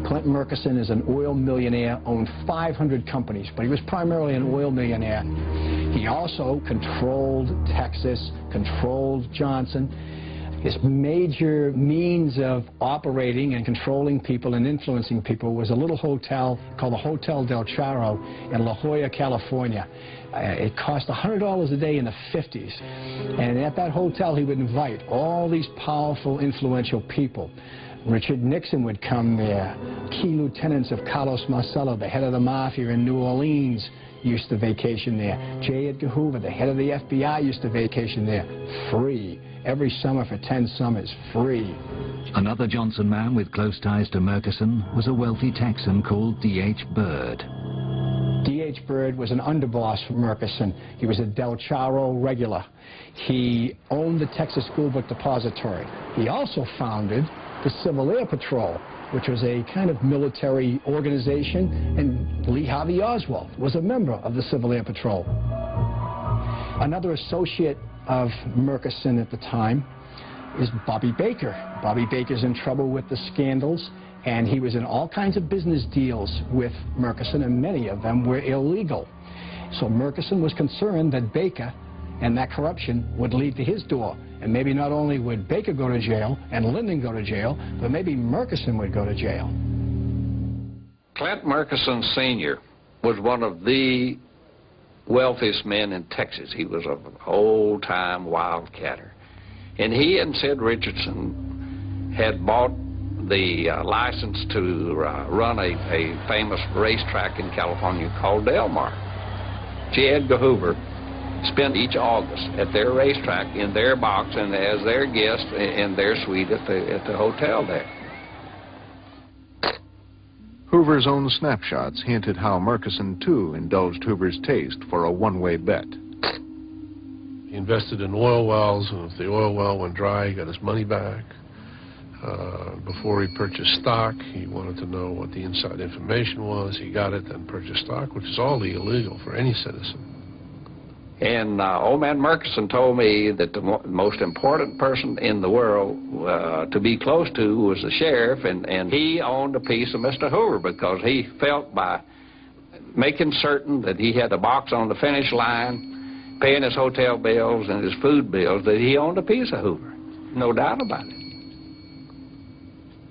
Clint Murchison is an oil millionaire, owned 500 companies, but he was primarily an oil millionaire. He also controlled Texas, controlled Johnson. His major means of operating and controlling people and influencing people was a little hotel called the Hotel Del Charro in La Jolla, California. It cost $100 a day in the 50s. And at that hotel, he would invite all these powerful, influential people. Richard Nixon would come there. Key lieutenants of Carlos Marcello, the head of the mafia in New Orleans, used to vacation there. J.Edgar Hoover, the head of the FBI, used to vacation there. Free. Every summer for 10 summers. Free. Another Johnson man with close ties to Murchison was a wealthy Texan called D.H. Byrd. D.H. Byrd was an underboss for Murchison. He was a Del Charro regular. He owned the Texas School Book Depository. He also founded the Civil Air Patrol, which was a kind of military organization, and Lee Harvey Oswald was a member of the Civil Air Patrol. Another associate of Murchison at the time is Bobby Baker. Bobby Baker's in trouble with the scandals, and he was in all kinds of business deals with Murchison, and many of them were illegal. So Murchison was concerned that Baker and that corruption would lead to his door. And maybe not only would Baker go to jail and Lyndon go to jail, but maybe Murchison would go to jail. Clint Murchison Sr. was one of the wealthiest men in Texas. He was an old-time wildcatter. And he and Sid Richardson had bought the license to run a famous racetrack in California called Del Mar. J.Edgar Hoover spent each August at their racetrack in their box and as their guest in their suite at the hotel there. Hoover's own snapshots hinted how Murchison, too, indulged Hoover's taste for a one-way bet. He invested in oil wells, and if the oil well went dry, he got his money back. Before he purchased stock, he wanted to know what the inside information was. He got it, then purchased stock, which is all illegal for any citizen. And old man Murchison told me that the most important person in the world to be close to was the sheriff, and he owned a piece of Mr. Hoover because he felt by making certain that he had the box on the finish line, paying his hotel bills and his food bills, that he owned a piece of Hoover. No doubt about it.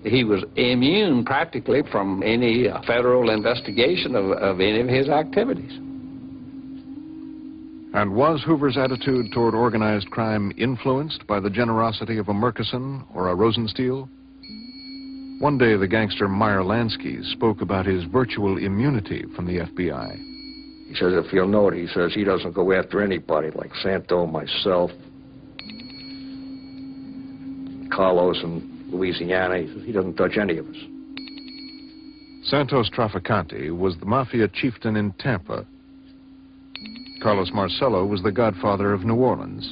He was immune practically from any federal investigation of any of his activities. And was Hoover's attitude toward organized crime influenced by the generosity of a Murchison or a Rosenstiel? One day, the gangster Meyer Lansky spoke about his virtual immunity from the FBI. He says, if you'll note, he says he doesn't go after anybody like Santo, myself, Carlos in Louisiana. He says he doesn't touch any of us. Santos Traficante was the mafia chieftain in Tampa. Carlos Marcello was the godfather of New Orleans.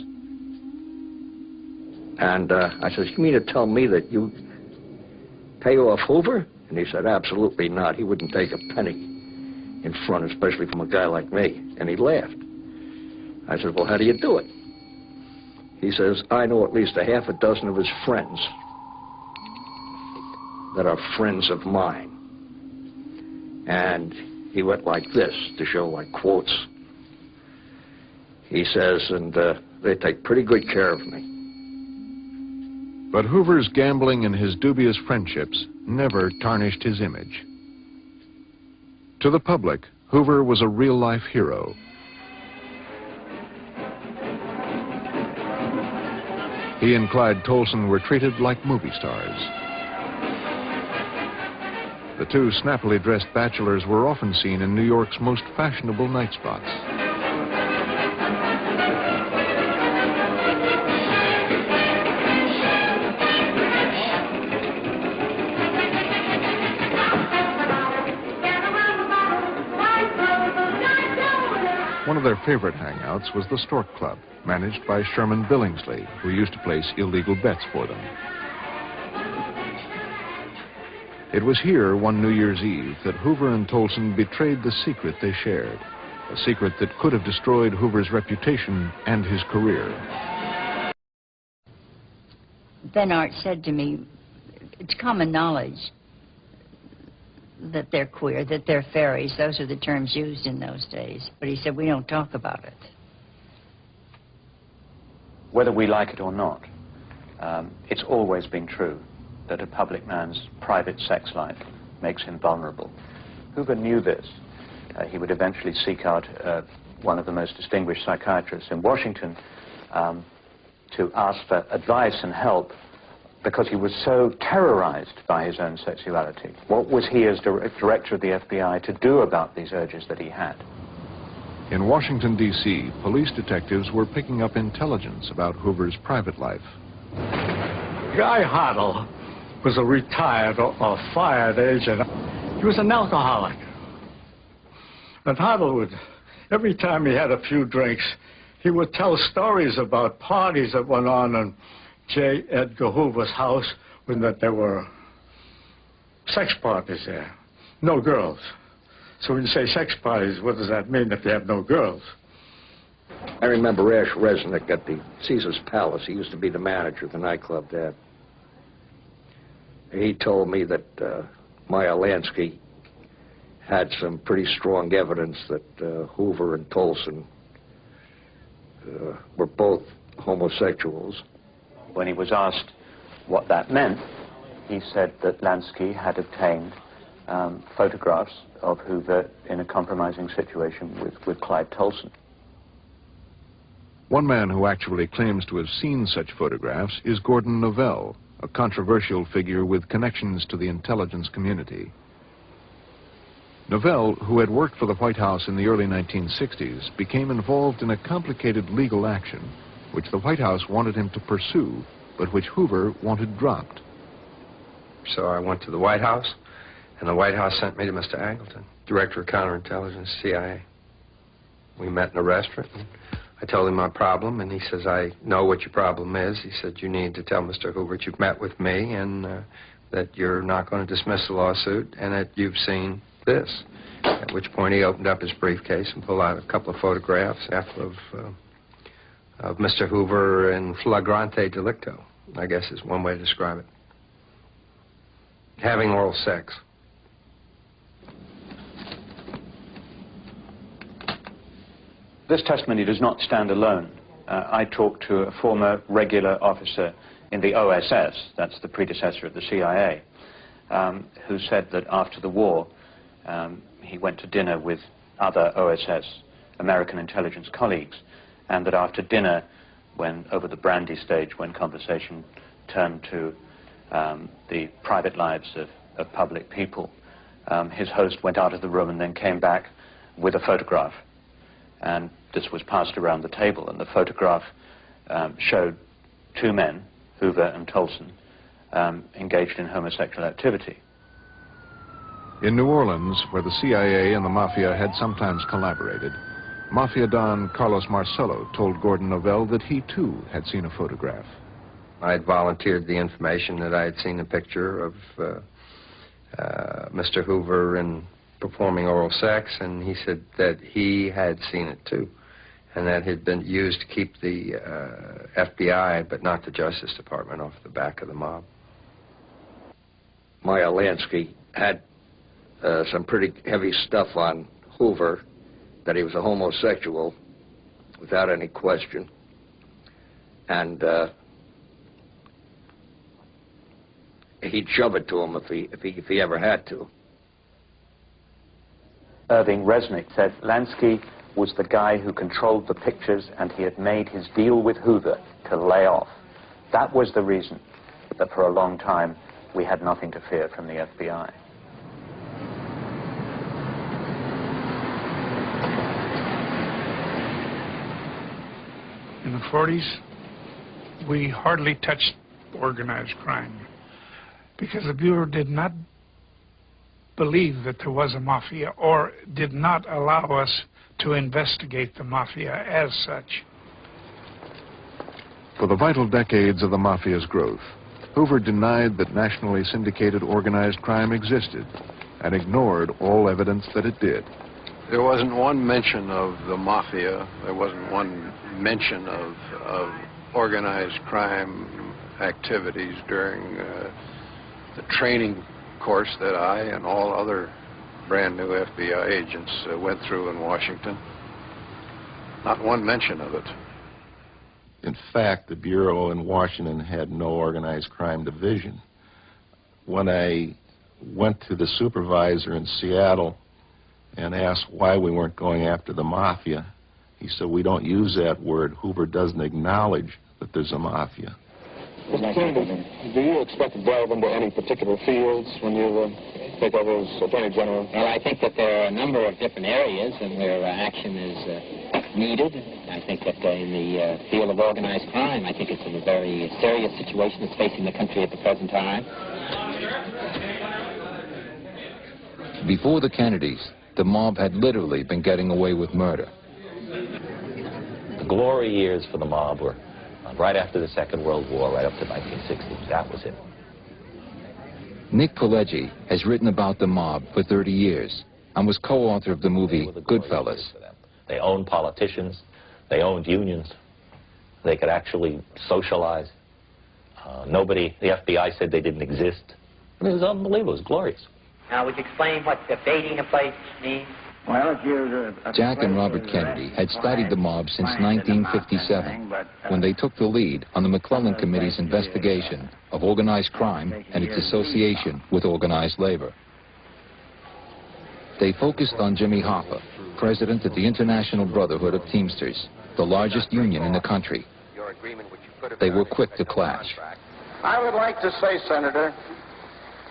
And I said, you mean to tell me that you pay off Hoover? And he said, absolutely not. He wouldn't take a penny in front, especially from a guy like me. And he laughed. I said, well, how do you do it? He says, I know at least a half a dozen of his friends that are friends of mine. And he went like this to show like quotes. He says, and they take pretty good care of me. But Hoover's gambling and his dubious friendships never tarnished his image. To the public, Hoover was a real-life hero. He and Clyde Tolson were treated like movie stars. The two snappily dressed bachelors were often seen in New York's most fashionable night spots. One of their favorite hangouts was the Stork Club, managed by Sherman Billingsley, who used to place illegal bets for them. It was here one New Year's Eve that Hoover and Tolson betrayed the secret they shared, a secret that could have destroyed Hoover's reputation and his career. Then Art said to me, it's common knowledge that they're queer, that they're fairies. Those are the terms used in those days. But he said, we don't talk about it. Whether we like it or not, it's always been true that a public man's private sex life makes him vulnerable. Hoover knew this. He would eventually seek out one of the most distinguished psychiatrists in Washington to ask for advice and help because he was so terrorized by his own sexuality. What was he, as director of the FBI, to do about these urges that he had? In Washington, D.C., police detectives were picking up intelligence about Hoover's private life. Guy Hoddle was a retired or fired agent. He was an alcoholic. And Hoddle would, every time he had a few drinks, he would tell stories about parties that went on in J.Edgar Hoover's house when that there were sex parties there. No girls. So when you say sex parties, what does that mean if you have no girls? I remember Ash Resnick at the Caesar's Palace. He used to be the manager of the nightclub there. He told me that Meyer Lansky had some pretty strong evidence that Hoover and Tolson were both homosexuals. When he was asked what that meant, he said that Lansky had obtained photographs of Hoover in a compromising situation with Clyde Tolson. One man who actually claims to have seen such photographs is Gordon Novell, a controversial figure with connections to the intelligence community. Novell, who had worked for the White House in the early 1960s, became involved in a complicated legal action which the White House wanted him to pursue, but which Hoover wanted dropped. So I went to the White House, and the White House sent me to Mr. Angleton, Director of Counterintelligence, CIA. We met in a restaurant, and I told him my problem, and he says, I know what your problem is. He said, you need to tell Mr. Hoover you've met with me and that you're not going to dismiss the lawsuit and that you've seen this. At which point he opened up his briefcase and pulled out a couple of photographs of Mr. Hoover in flagrante delicto, I guess is one way to describe it. Having oral sex. This testimony does not stand alone. I talked to a former regular officer in the OSS, that's the predecessor of the CIA, who said that after the war, he went to dinner with other OSS American intelligence colleagues, and that after dinner, when over the brandy stage, when conversation turned to the private lives of public people, his host went out of the room and then came back with a photograph. And this was passed around the table, and the photograph showed two men, Hoover and Tolson, engaged in homosexual activity. In New Orleans, where the CIA and the mafia had sometimes collaborated, Mafia Don Carlos Marcello told Gordon Novell that he, too, had seen a photograph. I had volunteered the information that I had seen a picture of Mr. Hoover in performing oral sex, and he said that he had seen it, too, and that had been used to keep the FBI, but not the Justice Department, off the back of the mob. Meyer Lansky had some pretty heavy stuff on Hoover, that he was a homosexual, without any question. And he'd shove it to him if he ever had to. Irving Resnick said Lansky was the guy who controlled the pictures, and he had made his deal with Hoover to lay off. That was the reason that for a long time we had nothing to fear from the FBI. In the 40s, we hardly touched organized crime because the Bureau did not believe that there was a mafia, or did not allow us to investigate the mafia as such. For the vital decades of the mafia's growth, Hoover denied that nationally syndicated organized crime existed and ignored all evidence that it did. There wasn't one mention of the mafia. There wasn't one mention of organized crime activities during the training course, that I and all other brand new FBI agents went through in Washington. Not one mention of it. In fact, the Bureau in Washington had no organized crime division. When I went to the supervisor in Seattle and asked why we weren't going after the mafia, he said, "We don't use that word. Hoover doesn't acknowledge that there's a mafia." Mr. Kennedy, do you expect to delve into any particular fields when you take over as Attorney General? Well, I think that there are a number of different areas and where action is needed. I think that in the field of organized crime, I think it's a very serious situation that's facing the country at the present time. Before the Kennedys, the mob had literally been getting away with murder. The glory years for the mob were right after the Second World War, right up to 1960. That was it. Nick Pileggi has written about the mob for 30 years and was co-author of the movie Goodfellas. They owned politicians. They owned unions. They could actually socialize. The FBI said they didn't exist. I mean, it was unbelievable. It was glorious. Now, would you explain what evading a place means? Well, if you're Jack and Robert Kennedy had studied the mob since 1957, when they took the lead on the McClellan Committee's investigation of organized crime and its association with organized labor. They focused on Jimmy Hoffa, president of the International Brotherhood of Teamsters, the largest union in the country. They were quick to clash. I would like to say, Senator,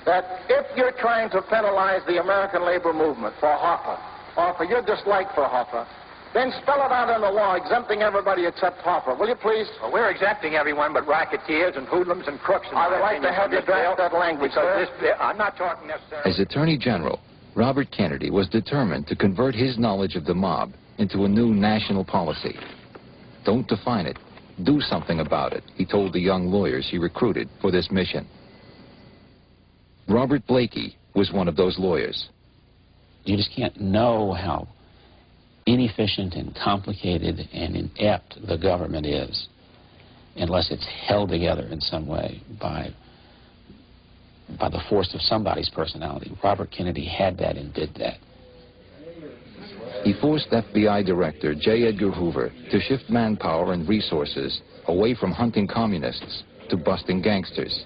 that if you're trying to penalize the American labor movement for Hoffa, or for your dislike for Hoffa, then spell it out in the law, exempting everybody except Hoffa. Will you please? Well, we're exempting everyone but racketeers and hoodlums and crooks. I would like to have you draft that language, sir. I'm not talking necessarily... As Attorney General, Robert Kennedy was determined to convert his knowledge of the mob into a new national policy. Don't define it. Do something about it, he told the young lawyers he recruited for this mission. Robert Blakey was one of those lawyers. You just can't know how inefficient and complicated and inept the government is unless it's held together in some way by the force of somebody's personality. Robert Kennedy had that and did that. He forced FBI Director J.Edgar Hoover to shift manpower and resources away from hunting communists to busting gangsters.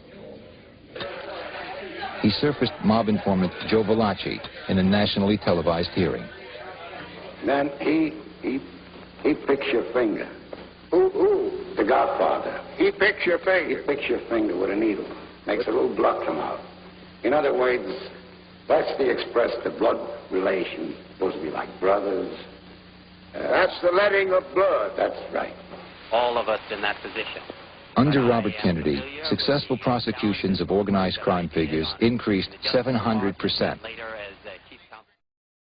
He surfaced mob informant Joe Valachi in a nationally televised hearing. Then he picks your finger. Who? The Godfather. He picks your finger. He picks your finger with a needle. Makes a little blood come out. In other words, that's the express the blood relation. Supposed to be like brothers. That's the letting of blood. That's right. All of us in that position. Under Robert Kennedy, successful prosecutions of organized crime figures increased 700%.